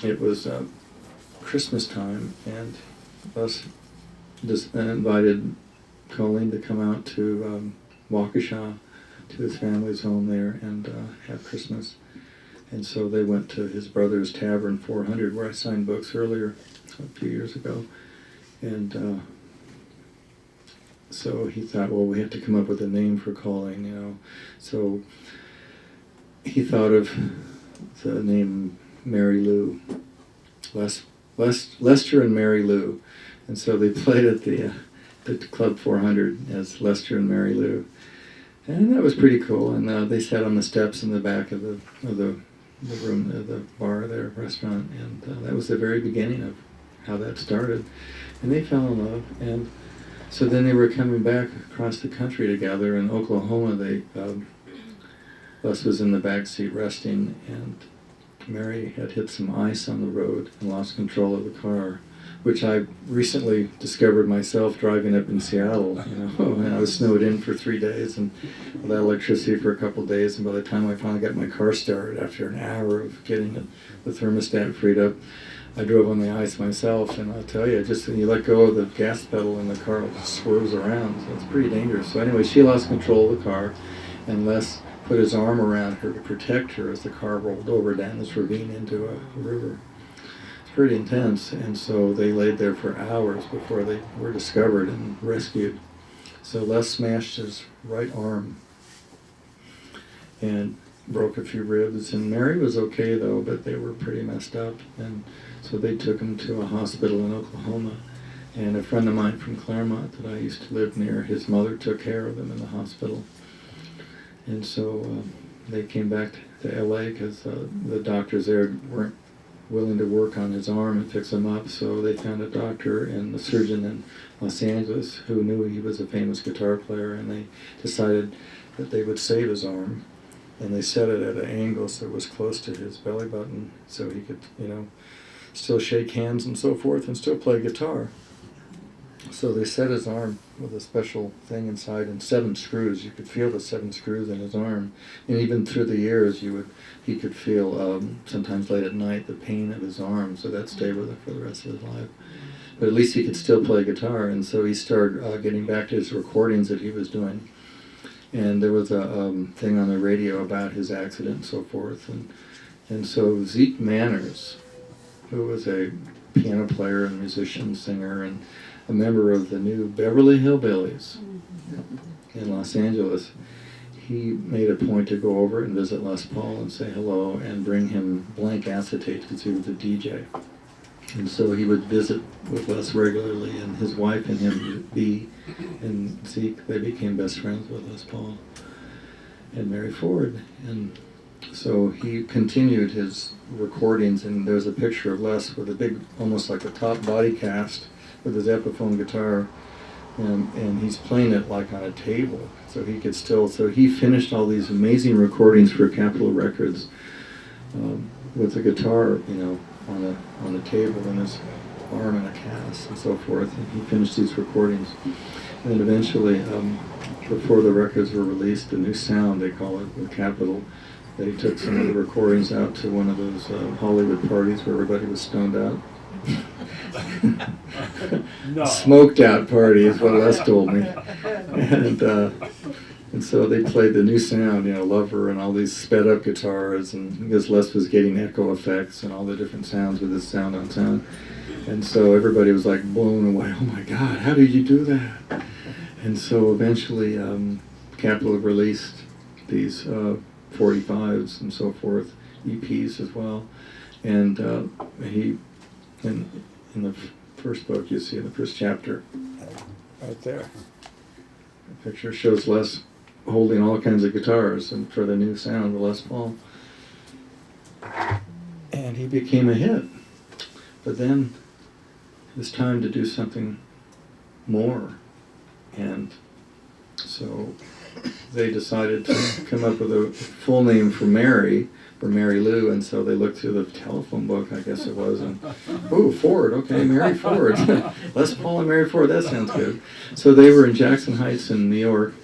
it was Christmas time, and us just invited Colleen to come out to Waukesha, to his family's home there, and have Christmas. And so they went to his brother's Tavern 400, where I signed books earlier, a few years ago. And so he thought, well, we have to come up with a name for Colleen, you know. So he thought of the name Mary Lou, Lester and Mary Lou. And so they played at the Club 400 as Lester and Mary Lou. And that was pretty cool. And they sat on the steps in the back of the room, the bar there, restaurant. And that was the very beginning of how that started. And they fell in love. And so then they were coming back across the country together. In Oklahoma, Les was in the back seat resting, and Mary had hit some ice on the road and lost control of the car, which I recently discovered myself driving up in Seattle. You know, and I was snowed in for 3 days and without electricity for a couple of days. And by the time I finally got my car started, after an hour of getting the thermostat freed up, I drove on the ice myself. And I'll tell you, just when you let go of the gas pedal and the car just swerves around, so it's pretty dangerous. So anyway, she lost control of the car, and Les put his arm around her to protect her as the car rolled over down this ravine into a river. It's pretty intense, and so they laid there for hours before they were discovered and rescued. So Les smashed his right arm and broke a few ribs, and Mary was okay though, but they were pretty messed up, and so they took him to a hospital in Oklahoma. And a friend of mine from Claremont that I used to live near, his mother took care of him in the hospital. And so they came back to LA because the doctors there weren't willing to work on his arm and fix him up, so they found a doctor and a surgeon in Los Angeles who knew he was a famous guitar player, and they decided that they would save his arm, and they set it at an angle so it was close to his belly button so he could, you know, still shake hands and so forth and still play guitar. So they set his arm with a special thing inside and 7 screws. You could feel the 7 screws in his arm. And even through the years, he could feel, sometimes late at night, the pain of his arm. So that stayed with him for the rest of his life. But at least he could still play guitar. And so he started getting back to his recordings that he was doing. And there was a thing on the radio about his accident and so forth. And so Zeke Manners, who was a piano player and musician, singer, and a member of the new Beverly Hillbillies in Los Angeles, he made a point to go over and visit Les Paul and say hello and bring him blank acetate because he was a DJ. And so he would visit with Les regularly, and his wife and him, Bee and Zeke, they became best friends with Les Paul and Mary Ford. And so he continued his recordings, and there's a picture of Les with a big, almost like a top body cast, with his Epiphone guitar, and he's playing it like on a table, so he could still. So he finished all these amazing recordings for Capitol Records with the guitar, you know, on a table and his arm in a cast and so forth. And he finished these recordings, and then eventually, before the records were released, the new sound they call it with Capitol, they took some of the recordings out to one of those Hollywood parties where everybody was stoned out. No. Smoked out party is what Les told me. And so they played the new sound, you know, Lover and all these sped up guitars, and because Les was getting echo effects and all the different sounds with his sound on sound. And so everybody was like blown away. Oh my God, how did you do that? And so eventually Capitol released these 45s and so forth, EPs as well. And in the first book, you see in the first chapter, right there, the picture shows Les holding all kinds of guitars and for the new sound, the Les Paul. And he became a hit. But then it was time to do something more. And so they decided to come up with a full name for Mary Lou, and so they looked through the telephone book, I guess it was, and, oh, Ford, okay, Mary Ford. Les Paul and Mary Ford, that sounds good. So they were in Jackson Heights in New York,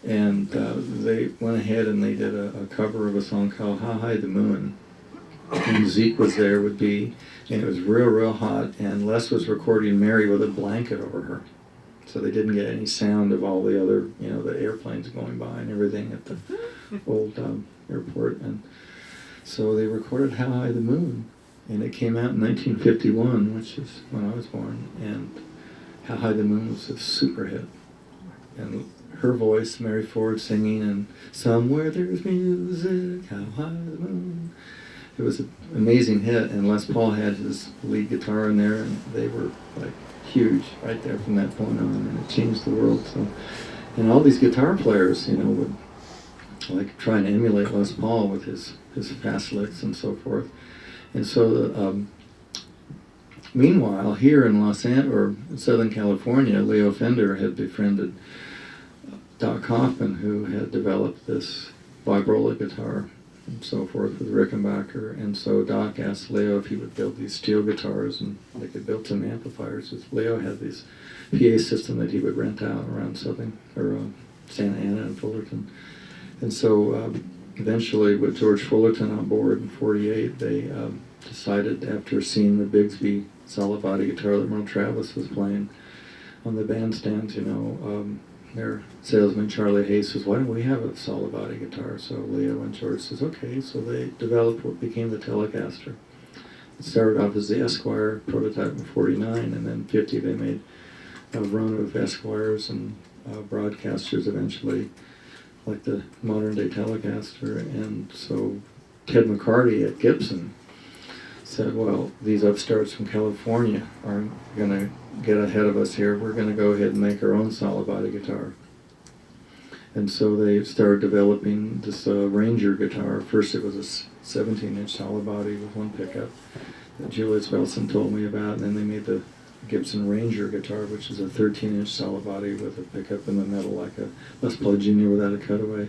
and they went ahead and they did a cover of a song called How High the Moon. and Zeke was there would be, and it was real hot, and Les was recording Mary with a blanket over her. So they didn't get any sound of all the other, the airplanes going by and everything at the old airport. And so they recorded How High the Moon, and it came out in 1951, which is when I was born, and How High the Moon was a super hit. And her voice, Mary Ford singing, and Somewhere There's Music, How High the Moon. It was an amazing hit, and Les Paul had his lead guitar in there, and they were like huge right there from that point on, and it changed the world. So, and all these guitar players, would like try and emulate Les Paul with his fast licks and so forth. And so, meanwhile, here in Los Angeles or Southern California, Leo Fender had befriended Doc Hoffman, who had developed this vibrola guitar and so forth with Rickenbacker. And so Doc asked Leo if he would build these steel guitars, and they could build some amplifiers. Leo had this PA system that he would rent out around Santa Ana and Fullerton. And so eventually, with George Fullerton on board in '48, they decided, after seeing the Bigsby solid body guitar that Merle Travis was playing on the bandstands, their salesman Charlie Hayes says, "Why don't we have a solid body guitar?" So Leo and George says, "Okay." So they developed what became the Telecaster. It started off as the Esquire prototype in '49, and then '50 they made a run of Esquires and Broadcasters eventually, like the modern day Telecaster. And so Ted McCarty at Gibson said, "Well, these upstarts from California aren't going to get ahead of us here. We're going to go ahead and make our own solid body guitar." And so they started developing this Ranger guitar. First it was a 17-inch solid body with one pickup that Julius Wilson told me about, and then they made the Gibson Ranger guitar, which is a 13-inch solid body with a pickup in the middle like a Les Paul Jr. without a cutaway.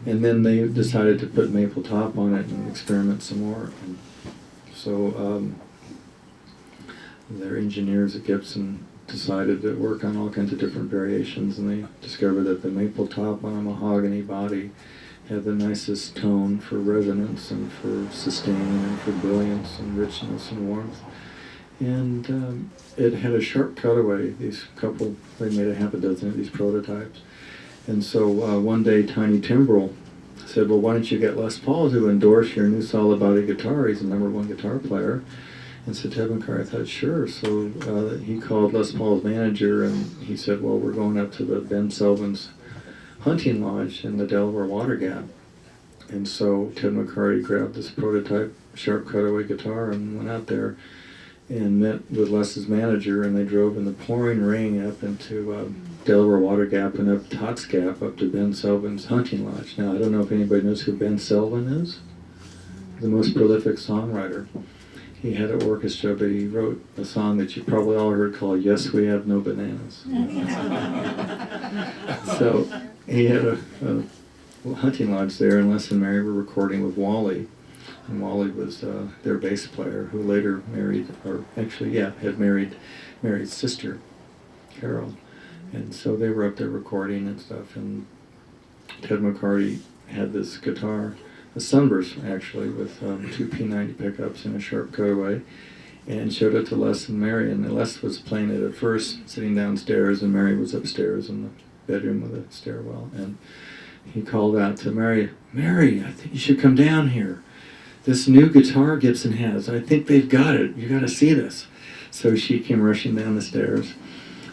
And then they decided to put maple top on it and experiment some more. And so their engineers at Gibson decided to work on all kinds of different variations, and they discovered that the maple top on a mahogany body had the nicest tone for resonance and for sustain and for brilliance and richness and warmth. And it had a sharp cutaway. They made a half a dozen of these prototypes. And so one day Tiny Timbrel said, "Well, why don't you get Les Paul to endorse your new solid body guitar? He's the #1 guitar player." And so Ted McCarty thought, sure. So he called Les Paul's manager, and he said, "Well, we're going up to the Ben Selvins hunting lodge in the Delaware Water Gap." And so Ted McCarty grabbed this prototype sharp cutaway guitar and went out there and met with Les's manager, and they drove in the pouring rain up into Delaware Water Gap and up Tots Gap up to Ben Selvin's hunting lodge. Now, I don't know if anybody knows who Ben Selvin is. The most prolific songwriter. He had an orchestra, but he wrote a song that you probably all heard called "Yes, We Have No Bananas." So he had a hunting lodge there, and Les and Mary were recording with Wally. And Wally was their bass player, who later had married Mary's sister, Carol. And so they were up there recording and stuff, and Ted McCarty had this guitar, a Sunburst actually, with two P90 pickups and a sharp cutaway, and showed it to Les and Mary. And Les was playing it at first, sitting downstairs, and Mary was upstairs in the bedroom with a stairwell. And he called out to Mary, "Mary, I think you should come down here. This new guitar Gibson has, I think they've got it. You got to see this." So she came rushing down the stairs,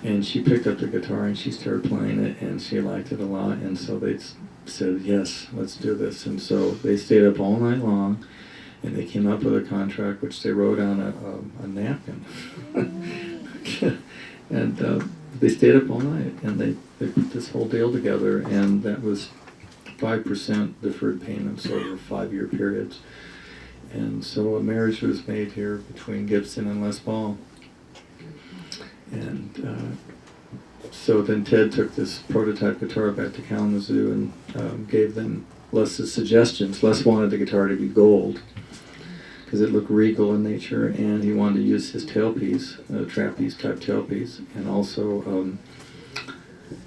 and she picked up the guitar and she started playing it, and she liked it a lot. And so they said, "Yes, let's do this." And so they stayed up all night long, and they came up with a contract which they wrote on a napkin. And they stayed up all night, and they put this whole deal together, and that was 5% deferred payments over 5-year periods. And so a marriage was made here between Gibson and Les Paul. And so then Ted took this prototype guitar back to Kalamazoo and gave them Les's suggestions. Les wanted the guitar to be gold because it looked regal in nature, and he wanted to use his tailpiece, a trapeze type tailpiece, and also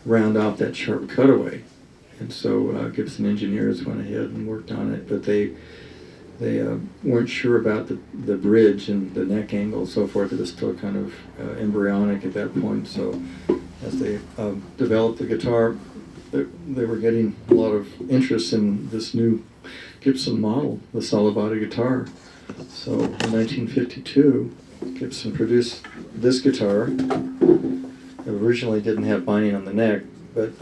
round off that sharp cutaway. And so Gibson engineers went ahead and worked on it, but they they weren't sure about the bridge and the neck angle and so forth. It was still kind of embryonic at that point. So as they developed the guitar, they were getting a lot of interest in this new Gibson model, the solid body guitar. So in 1952, Gibson produced this guitar. It originally didn't have binding on the neck, but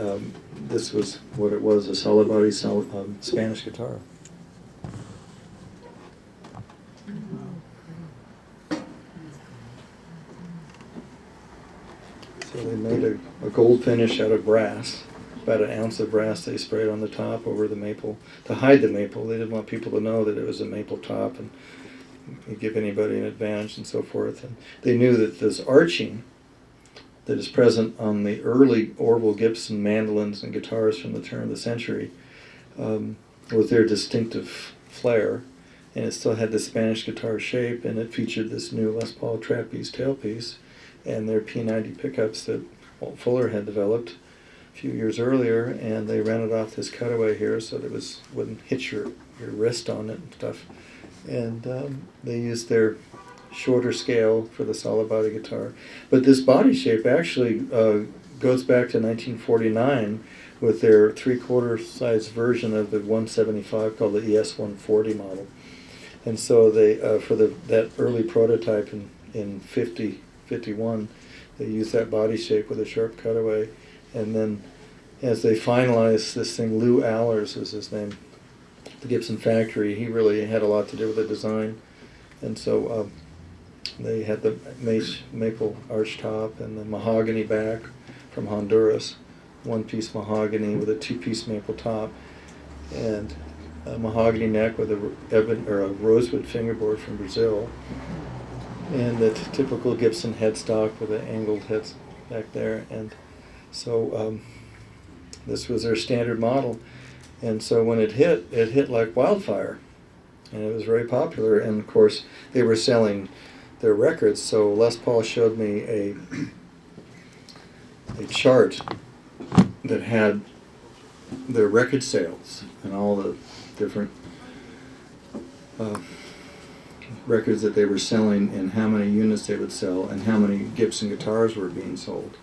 this was what it was, a solid body Spanish guitar. So they made a gold finish out of brass. About an ounce of brass they sprayed on the top over the maple to hide the maple. They didn't want people to know that it was a maple top and give anybody an advantage and so forth. And they knew that this arching that is present on the early Orville Gibson mandolins and guitars from the turn of the century was their distinctive flair. And it still had the Spanish guitar shape, and it featured this new Les Paul trapeze tailpiece and their P90 pickups that Walt Fuller had developed a few years earlier, and they rented off this cutaway here so that it wouldn't hit your wrist on it and stuff. And they used their shorter scale for the solid body guitar. But this body shape actually goes back to 1949 with their 3/4 size version of the 175 called the ES-140 model. And so they, for that early prototype in 51, they used that body shape with a sharp cutaway. And then as they finalized this thing, Lou Allers was his name, the Gibson factory, he really had a lot to do with the design. And so they had the maple arch top and the mahogany back from Honduras, one-piece mahogany with a two-piece maple top, and a mahogany neck with a rosewood fingerboard from Brazil, and the typical Gibson headstock with the angled heads back there. And so this was their standard model. And so when it hit like wildfire, and it was very popular. And of course, they were selling their records. So Les Paul showed me a chart that had their record sales and all the different records that they were selling and how many units they would sell and how many Gibson guitars were being sold.